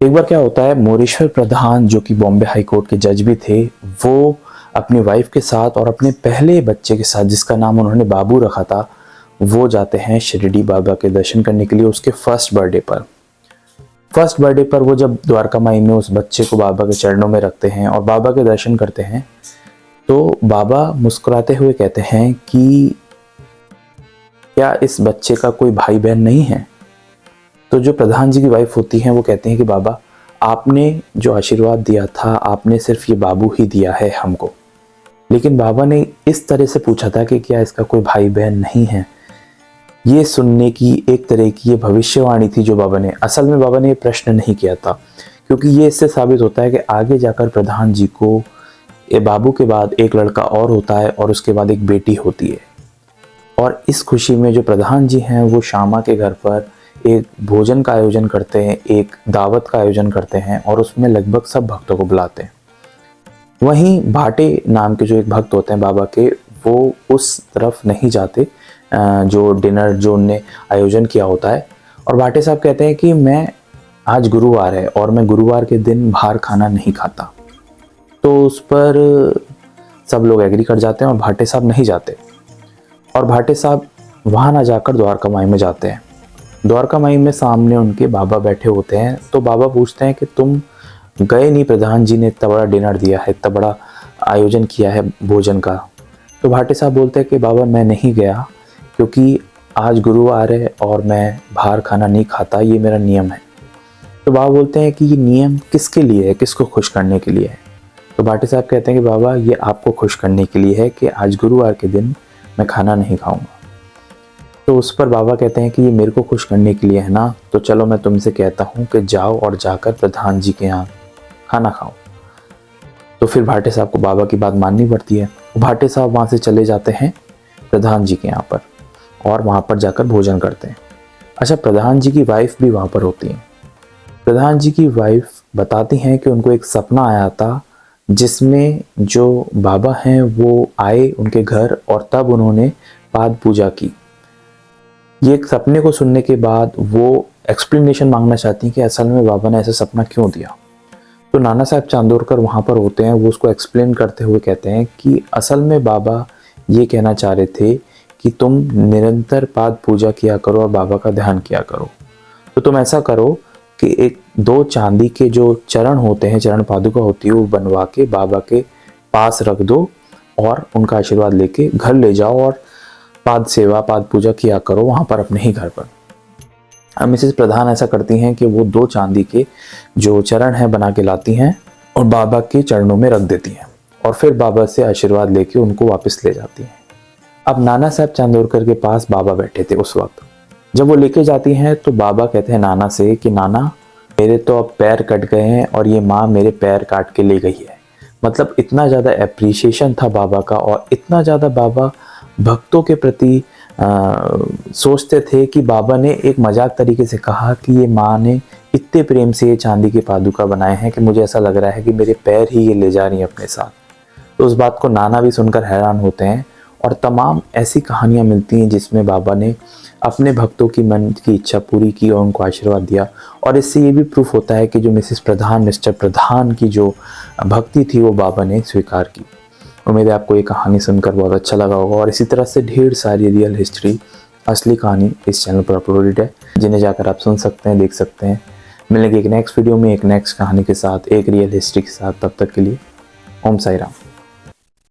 एक बार क्या होता है, मोरेश्वर प्रधान जो कि बॉम्बे हाई कोर्ट के जज भी थे, वो अपनी वाइफ के साथ और अपने पहले बच्चे के साथ, जिसका नाम उन्होंने बाबू रखा था, वो जाते हैं शिरडी बाबा के दर्शन करने के लिए उसके फर्स्ट बर्थडे पर वो जब द्वारका माई में उस बच्चे को बाबा के चरणों में रखते हैं और बाबा के दर्शन करते हैं, तो बाबा मुस्कुराते हुए कहते हैं कि क्या इस बच्चे का कोई भाई बहन नहीं है? तो जो प्रधान जी की वाइफ होती हैं वो कहती हैं कि बाबा, आपने जो आशीर्वाद दिया था, आपने सिर्फ ये बाबू ही दिया है हमको। लेकिन बाबा ने इस तरह से पूछा था कि क्या इसका कोई भाई बहन नहीं है। ये सुनने की एक तरह की ये भविष्यवाणी थी जो बाबा ने, असल में बाबा ने ये प्रश्न नहीं किया था, क्योंकि ये इससे साबित होता है कि आगे जाकर प्रधान जी को ये बाबू के बाद एक लड़का और होता है और उसके बाद एक बेटी होती है। और इस खुशी में जो प्रधान जी हैं वो श्यामा के घर पर एक भोजन का आयोजन करते हैं, एक दावत का आयोजन करते हैं और उसमें लगभग सब भक्तों को बुलाते हैं। वहीं भाटे नाम के जो एक भक्त होते हैं बाबा के, वो उस तरफ नहीं जाते जो डिनर जो उनने आयोजन किया होता है। और भाटे साहब कहते हैं कि मैं आज गुरुवार है और मैं गुरुवार के दिन बाहर खाना नहीं खाता। तो उस पर सब लोग एग्री कर जाते हैं और भाटे साहब नहीं जाते। और भाटे साहब वहाँ ना जाकर द्वारका माई में जाते हैं। द्वारका माई में सामने उनके बाबा बैठे होते हैं। तो बाबा पूछते हैं कि तुम गए नहीं, प्रधान जी ने इतना बड़ा डिनर दिया है, इतना बड़ा आयोजन किया है भोजन का। तो भाटे साहब बोलते हैं कि बाबा मैं नहीं गया क्योंकि आज गुरुवार है और मैं बाहर खाना नहीं खाता, ये मेरा नियम है। तो बाबा बोलते हैं कि ये नियम किसके लिए है, किसको खुश करने के लिए है? तो भाटे साहब कहते हैं कि बाबा ये आपको खुश करने के लिए है कि आज गुरुवार के दिन मैं खाना नहीं खाऊंगा। तो उस पर बाबा कहते हैं कि ये मेरे को खुश करने के लिए है ना, तो चलो मैं तुमसे कहता हूँ कि जाओ और जाकर प्रधान जी के यहाँ खाना खाओ। तो फिर भाटे साहब को बाबा की बात माननी पड़ती है। भाटे साहब वहाँ से चले जाते हैं प्रधान जी के यहाँ पर और वहाँ पर जाकर भोजन करते हैं। अच्छा, प्रधान जी की वाइफ भी वहाँ पर होती हैं। प्रधान जी की वाइफ बताती हैं कि उनको एक सपना आया था जिसमें जो बाबा हैं वो आए उनके घर और तब उन्होंने पाद पूजा की। ये एक सपने को सुनने के बाद वो एक्सप्लेनेशन मांगना चाहती हैं कि असल में बाबा ने ऐसा सपना क्यों दिया। तो नाना साहब चांदोरकर वहाँ पर होते हैं, वो उसको एक्सप्लेन करते हुए कहते हैं कि असल में बाबा ये कहना चाह रहे थे कि तुम निरंतर पाद पूजा किया करो और बाबा का ध्यान किया करो। तो तुम ऐसा करो कि एक 2 चांदी के जो चरण होते हैं, चरण पादुका होती है, वो बनवा के बाबा के पास रख दो और उनका आशीर्वाद लेके घर ले जाओ और पाद सेवा पाद पूजा किया करो वहाँ पर अपने ही घर पर। मिसेस प्रधान ऐसा करती हैं कि वो 2 चांदी के जो चरण हैं बना के लाती हैं और बाबा के चरणों में रख देती हैं और फिर बाबा से आशीर्वाद लेके उनको वापस ले जाती हैं। अब नाना साहब चांदोरकर के पास बाबा बैठे थे उस वक्त। जब वो लेके जाती हैं तो बाबा कहते हैं नाना से कि नाना मेरे तो अब पैर कट गए हैं और ये माँ मेरे पैर काट के ले गई है। मतलब इतना ज़्यादा एप्रिसिएशन था बाबा का और इतना ज़्यादा बाबा भक्तों के प्रति सोचते थे कि बाबा ने एक मजाक तरीके से कहा कि ये माँ ने इतने प्रेम से ये चांदी के पादुका बनाए हैं कि मुझे ऐसा लग रहा है कि मेरे पैर ही ये ले जा रही हैं अपने साथ। तो उस बात को नाना भी सुनकर हैरान होते हैं और तमाम ऐसी कहानियाँ मिलती हैं जिसमें बाबा ने अपने भक्तों की मन की इच्छा पूरी की और उनको आशीर्वाद दिया। और इससे ये भी प्रूफ होता है कि जो मिसेस प्रधान, मिस्टर प्रधान की जो भक्ति थी वो बाबा ने स्वीकार की। उम्मीद है आपको ये कहानी सुनकर बहुत अच्छा लगा होगा और इसी तरह से ढेर सारी रियल हिस्ट्री, असली कहानी इस चैनल पर अपलोडेड है, जिन्हें जाकर आप सुन सकते हैं, देख सकते हैं। मिलेंगे एक नेक्स्ट वीडियो में एक नेक्स्ट कहानी के साथ, एक रियल हिस्ट्री के साथ। तब तक के लिए ओम साई राम।